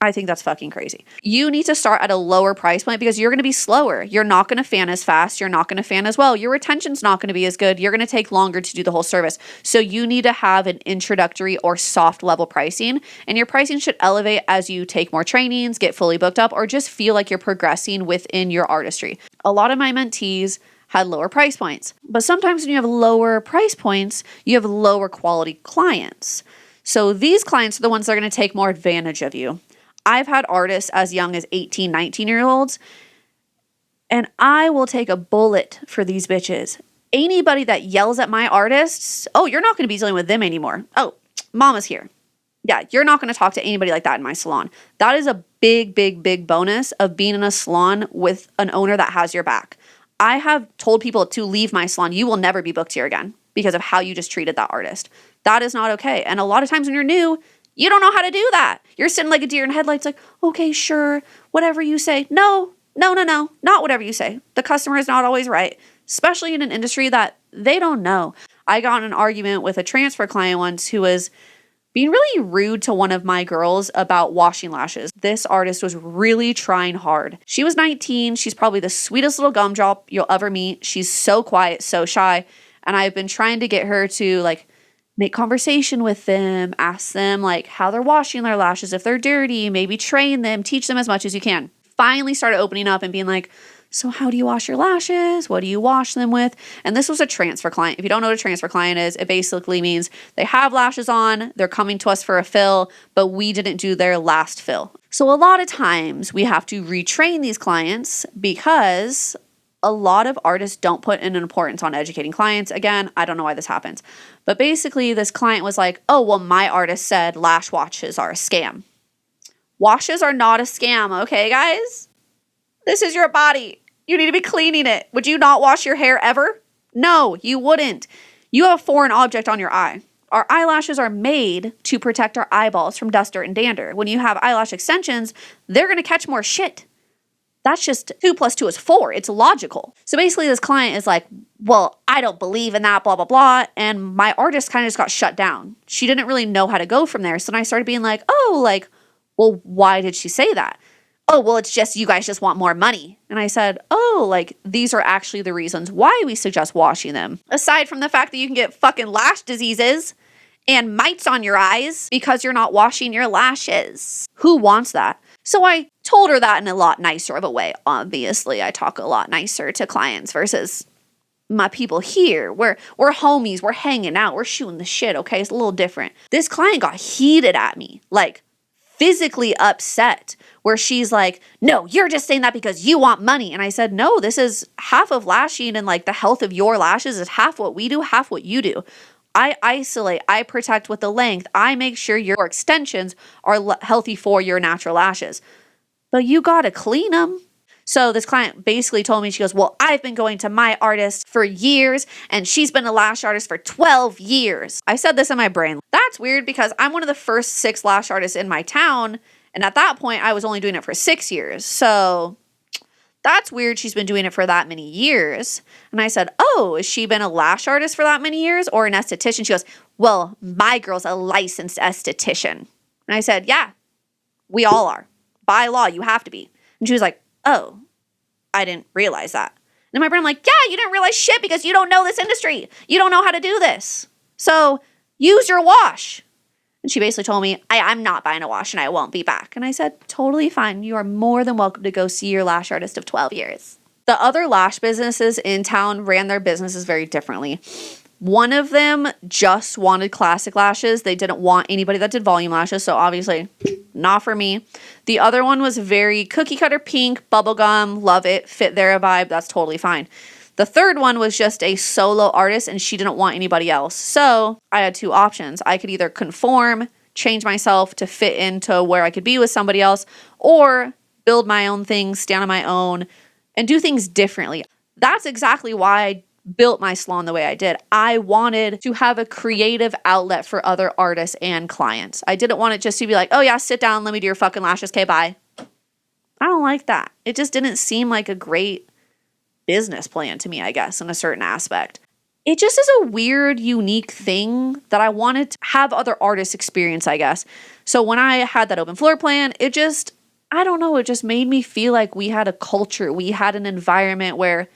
I think that's fucking crazy. You need to start at a lower price point because you're going to be slower. You're not going to fan as fast. You're not going to fan as well. Your retention's not going to be as good. You're going to take longer to do the whole service. So you need to have an introductory or soft level pricing, and your pricing should elevate as you take more trainings, get fully booked up, or just feel like you're progressing within your artistry. A lot of my mentees had lower price points, but sometimes when you have lower price points, you have lower quality clients. So these clients are the ones that are going to take more advantage of you. I've had artists as young as 18, 19-year-olds, and I will take a bullet for these bitches. Anybody that yells at my artists, oh, you're not going to be dealing with them anymore. Oh, mama's here. Yeah, you're not going to talk to anybody like that in my salon. That is a big bonus of being in a salon with an owner that has your back. I have told people to leave my salon. You will never be booked here again because of how you just treated that artist. That is not okay. And a lot of times when you're new, you don't know how to do that. You're sitting like a deer in headlights like, okay, sure, whatever you say. No, not whatever you say. The customer is not always right, especially in an industry that they don't know. I got in an argument with a transfer client once who was being really rude to one of my girls about washing lashes. This artist was really trying hard. She was 19. She's probably the sweetest little gumdrop you'll ever meet. She's so quiet, so shy. And I've been trying to get her to like make conversation with them, ask them like how they're washing their lashes, if they're dirty, maybe train them, teach them as much as you can. Finally started opening up and being like, so how do you wash your lashes? What do you wash them with? And this was a transfer client. If you don't know what a transfer client is, it basically means they have lashes on, they're coming to us for a fill, but we didn't do their last fill. So a lot of times we have to retrain these clients because a lot of artists don't put an importance on educating clients. Again, I don't know why this happens. But basically, this client was like, oh, well, my artist said lash washes are a scam. Washes are not a scam, okay, guys? This is your body. You need to be cleaning it. Would you not wash your hair ever? No, you wouldn't. You have a foreign object on your eye. Our eyelashes are made to protect our eyeballs from dust, dirt, and dander. When you have eyelash extensions, they're going to catch more shit. That's just 2 + 2 is 4. It's logical. So basically this client is like, well, I don't believe in that, blah, blah, blah. And my artist kind of just got shut down. She didn't really know how to go from there. So then I started being like, oh, like, well, why did she say that? Oh, well, it's just you guys just want more money. And I said, oh, like, these are actually the reasons why we suggest washing them. Aside from the fact that you can get fucking lash diseases and mites on your eyes because you're not washing your lashes. Who wants that? So I told her that in a lot nicer of a way. Obviously, I talk a lot nicer to clients versus my people here. We're homies. We're hanging out. We're shooting the shit, okay? It's a little different. This client got heated at me, like physically upset, where she's like, no, you're just saying that because you want money. And I said, no, this is half of lashing, and like the health of your lashes is half what we do, half what you do. I isolate, I protect with the length, I make sure your extensions are healthy for your natural lashes. But you gotta clean them. So this client basically told me, she goes, well, I've been going to my artist for years, and she's been a lash artist for 12 years. I said this in my brain. That's weird because I'm one of the first 6 lash artists in my town, and at that point, I was only doing it for 6 years. So that's weird. She's been doing it for that many years. And I said, oh, has she been a lash artist for that many years or an esthetician? She goes, well, my girl's a licensed esthetician. And I said, yeah, we all are. By law, you have to be. And she was like, oh, I didn't realize that. And in my brain, I'm like, yeah, you didn't realize shit because you don't know this industry. You don't know how to do this. So use your wash. And she basically told me, I'm not buying a wash and I won't be back. And I said, totally fine. You are more than welcome to go see your lash artist of 12 years. The other lash businesses in town ran their businesses very differently. One of them just wanted classic lashes. They didn't want anybody that did volume lashes. So obviously not for me. The other one was very cookie cutter pink, bubblegum, love it, fit their vibe. That's totally fine. The third one was just a solo artist and she didn't want anybody else. So I had 2 options. I could either conform, change myself to fit into where I could be with somebody else, or build my own thing, stand on my own, and do things differently. That's exactly why I built my salon the way I did. I wanted to have a creative outlet for other artists and clients. I didn't want it just to be like, oh yeah, sit down, let me do your fucking lashes, okay, bye. I don't like that. It just didn't seem like a great business plan to me, I guess, in a certain aspect. It just is a weird, unique thing that I wanted to have other artists experience, I guess. So when I had that open floor plan, it just, I don't know, it just made me feel like we had a culture, we had an environment where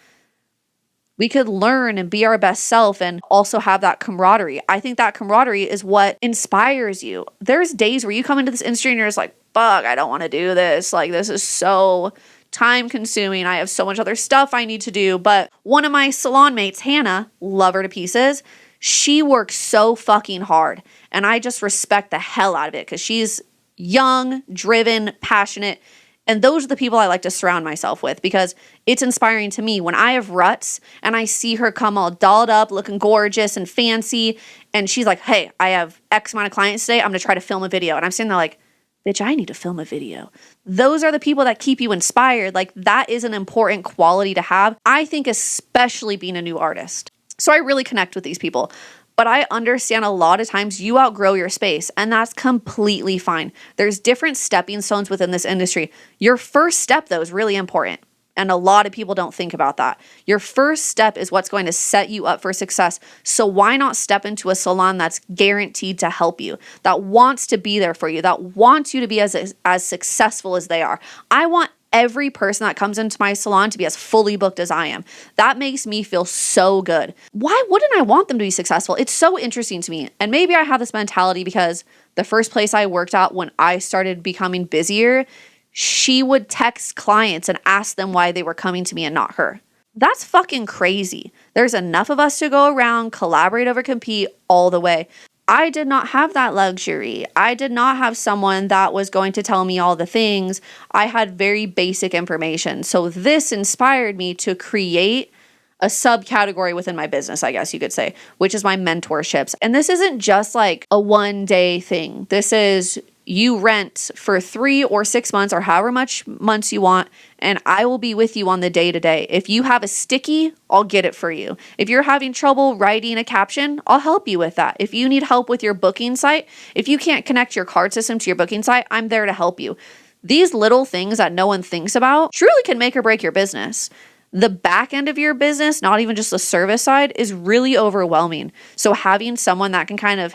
we could learn and be our best self and also have that camaraderie. I think that camaraderie is what inspires you. There's days where you come into this industry and you're just like, fuck, I don't want to do this. Like, this is so time consuming. I have so much other stuff I need to do. But one of my salon mates, Hannah, love her to pieces. She works so fucking hard. And I just respect the hell out of it because she's young, driven, passionate. And those are the people I like to surround myself with because it's inspiring to me. When I have ruts and I see her come all dolled up, looking gorgeous and fancy, and she's like, hey, I have X amount of clients today. I'm going to try to film a video. And I'm sitting there like, bitch, I need to film a video. Those are the people that keep you inspired. Like, that is an important quality to have. I think especially being a new artist. So I really connect with these people. But I understand a lot of times you outgrow your space, and that's completely fine. There's different stepping stones within this industry. Your first step, though, is really important. And a lot of people don't think about that. Your first step is what's going to set you up for success. So why not step into a salon that's guaranteed to help you, that wants to be there for you, that wants you to be as successful as they are? I want every person that comes into my salon to be as fully booked as I am. That makes me feel so good. Why wouldn't I want them to be successful? It's so interesting to me. And maybe I have this mentality because the first place I worked at when I started becoming busier, she would text clients and ask them why they were coming to me and not her. That's fucking crazy. There's enough of us to go around, collaborate over compete all the way. I did not have that luxury. I did not have someone that was going to tell me all the things. I had very basic information. So this inspired me to create a subcategory within my business, I guess you could say, which is my mentorships. And this isn't just like a one-day thing. This is you rent for 3 or 6 months or however much months you want, and I will be with you on the day-to-day. If you have a sticky, I'll get it for you. If you're having trouble writing a caption, I'll help you with that. If you need help with your booking site, if you can't connect your card system to your booking site, I'm there to help you. These little things that no one thinks about truly can make or break your business. The back end of your business, not even just the service side, is really overwhelming. So having someone that can kind of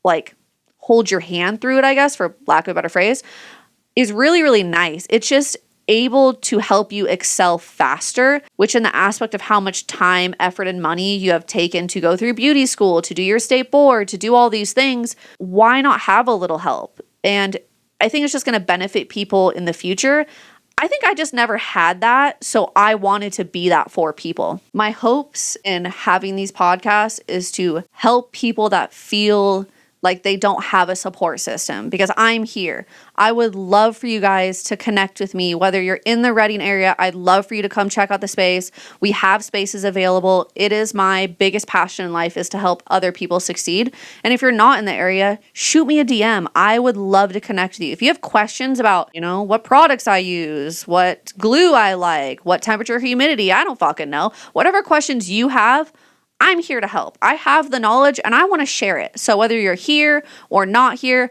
like hold your hand through it, I guess, for lack of a better phrase, is really, really nice. It's just able to help you excel faster, which in the aspect of how much time, effort, and money you have taken to go through beauty school, to do your state board, to do all these things, why not have a little help? And I think it's just going to benefit people in the future. I think I just never had that, so I wanted to be that for people. My hopes in having these podcasts is to help people that feel like they don't have a support system, because I'm here. I would love for you guys to connect with me, whether you're in the Reading area. I'd love for you to come check out the space. We have spaces available. It is my biggest passion in life, is to help other people succeed. And if you're not in the area, shoot me a DM. I would love to connect with you. If you have questions about, what products I use, what glue I like, what temperature, humidity, I don't fucking know. Whatever questions you have, I'm here to help. I have the knowledge and I want to share it. So whether you're here or not here,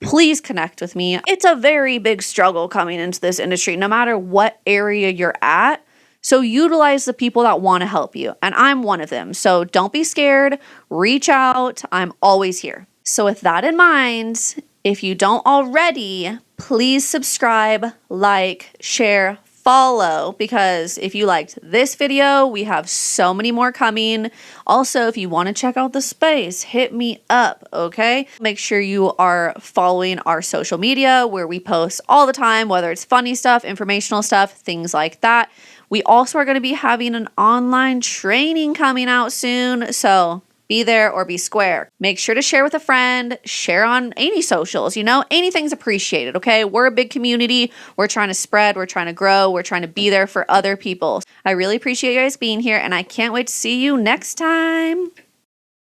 please connect with me. It's a very big struggle coming into this industry, no matter what area you're at. So utilize the people that want to help you. And I'm one of them. So don't be scared. Reach out. I'm always here. So with that in mind, if you don't already, please subscribe, like, share, follow, because if you liked this video, we have so many more coming. Also, if you want to check out the space, hit me up, okay? Make sure you are following our social media, where we post all the time, whether it's funny stuff, informational stuff, things like that. We also are going to be having an online training coming out soon, so be there or be square. Make sure to share with a friend, share on any socials, anything's appreciated, okay? We're a big community. We're trying to spread, we're trying to grow, we're trying to be there for other people. I really appreciate you guys being here, and I can't wait to see you next time.